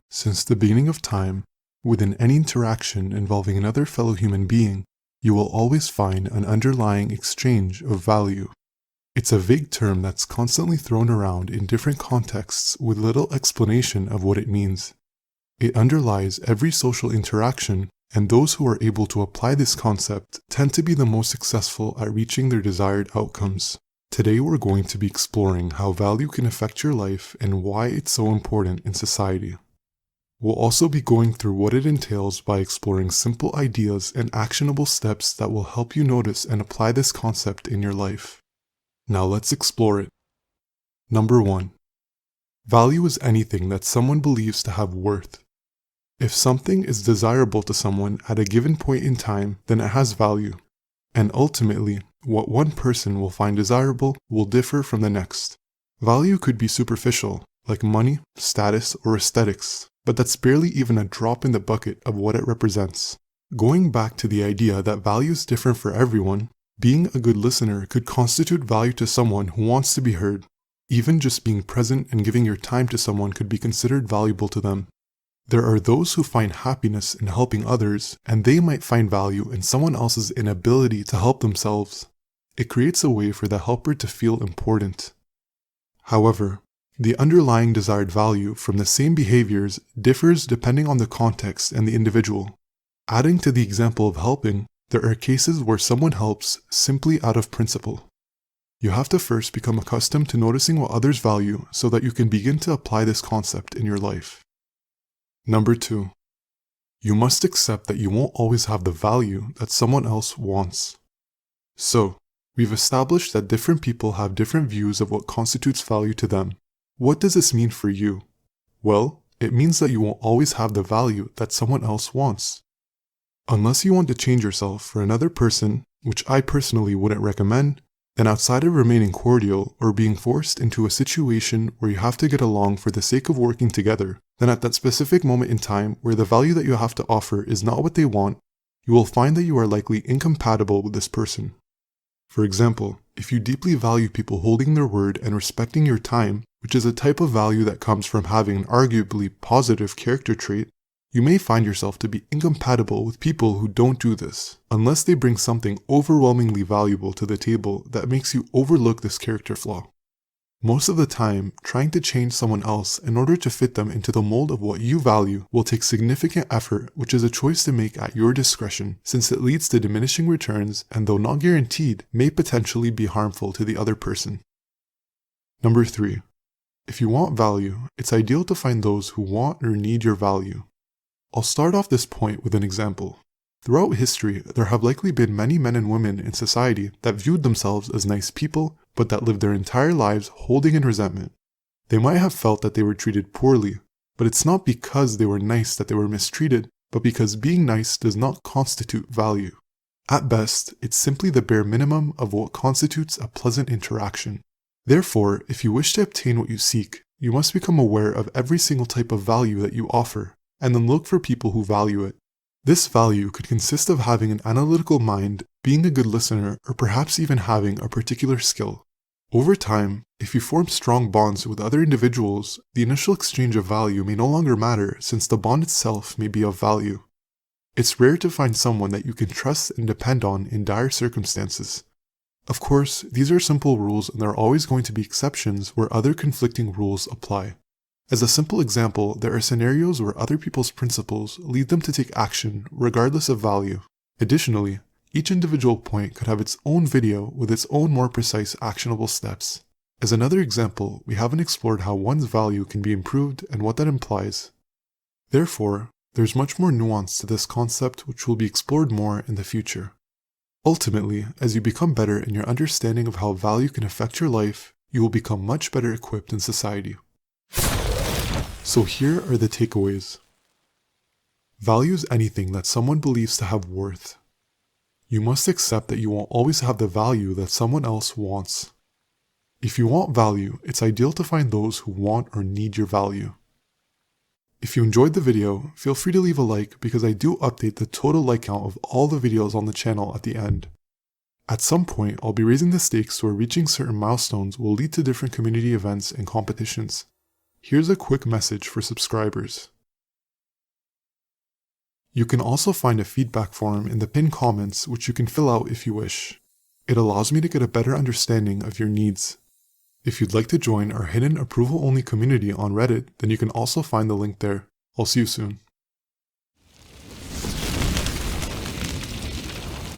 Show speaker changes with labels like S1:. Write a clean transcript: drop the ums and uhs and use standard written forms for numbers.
S1: Since the beginning of time, within any interaction involving another fellow human being, you will always find an underlying exchange of value. It's a vague term that's constantly thrown around in different contexts with little explanation of what it means. It underlies every social interaction, and those who are able to apply this concept tend to be the most successful at reaching their desired outcomes. Today we're going to be exploring how value can affect your life and why it's so important in society. We'll also be going through what it entails by exploring simple ideas and actionable steps that will help you notice and apply this concept in your life. Now let's explore it. Number 1. Value is anything that someone believes to have worth. If something is desirable to someone at a given point in time, then it has value. And ultimately, what one person will find desirable will differ from the next. Value could be superficial, like money, status, or aesthetics, but that's barely even a drop in the bucket of what it represents. Going back to the idea that value is different for everyone, being a good listener could constitute value to someone who wants to be heard. Even just being present and giving your time to someone could be considered valuable to them. There are those who find happiness in helping others, and they might find value in someone else's inability to help themselves. It creates a way for the helper to feel important. However, the underlying desired value from the same behaviors differs depending on the context and the individual. Adding to the example of helping, there are cases where someone helps simply out of principle. You have to first become accustomed to noticing what others value so that you can begin to apply this concept in your life. Number 2. You must accept that you won't always have the value that someone else wants. So, we've established that different people have different views of what constitutes value to them. What does this mean for you? Well, it means that you won't always have the value that someone else wants. Unless you want to change yourself for another person, which I personally wouldn't recommend, then outside of remaining cordial or being forced into a situation where you have to get along for the sake of working together, then at that specific moment in time where the value that you have to offer is not what they want, you will find that you are likely incompatible with this person. For example, if you deeply value people holding their word and respecting your time, which is a type of value that comes from having an arguably positive character trait, you may find yourself to be incompatible with people who don't do this, unless they bring something overwhelmingly valuable to the table that makes you overlook this character flaw. Most of the time, trying to change someone else in order to fit them into the mold of what you value will take significant effort, which is a choice to make at your discretion, since it leads to diminishing returns and, though not guaranteed, may potentially be harmful to the other person. Number 3. If you want value, it's ideal to find those who want or need your value. I'll start off this point with an example. Throughout history, there have likely been many men and women in society that viewed themselves as nice people, but that lived their entire lives holding in resentment. They might have felt that they were treated poorly, but it's not because they were nice that they were mistreated, but because being nice does not constitute value. At best, it's simply the bare minimum of what constitutes a pleasant interaction. Therefore, if you wish to obtain what you seek, you must become aware of every single type of value that you offer, and then look for people who value it. This value could consist of having an analytical mind, being a good listener, or perhaps even having a particular skill. Over time, if you form strong bonds with other individuals, the initial exchange of value may no longer matter since the bond itself may be of value. It's rare to find someone that you can trust and depend on in dire circumstances. Of course, these are simple rules and there are always going to be exceptions where other conflicting rules apply. As a simple example, there are scenarios where other people's principles lead them to take action regardless of value. Additionally, each individual point could have its own video with its own more precise actionable steps. As another example, we haven't explored how one's value can be improved and what that implies. Therefore, there's much more nuance to this concept which will be explored more in the future. Ultimately, as you become better in your understanding of how value can affect your life, you will become much better equipped in society. So here are the takeaways. Value is anything that someone believes to have worth. You must accept that you won't always have the value that someone else wants. If you want value, it's ideal to find those who want or need your value. If you enjoyed the video, feel free to leave a like because I do update the total like count of all the videos on the channel at the end. At some point, I'll be raising the stakes where reaching certain milestones will lead to different community events and competitions. Here's a quick message for subscribers. You can also find a feedback form in the pinned comments which you can fill out if you wish. It allows me to get a better understanding of your needs. If you'd like to join our hidden approval-only community on Reddit, then you can also find the link there. I'll see you soon.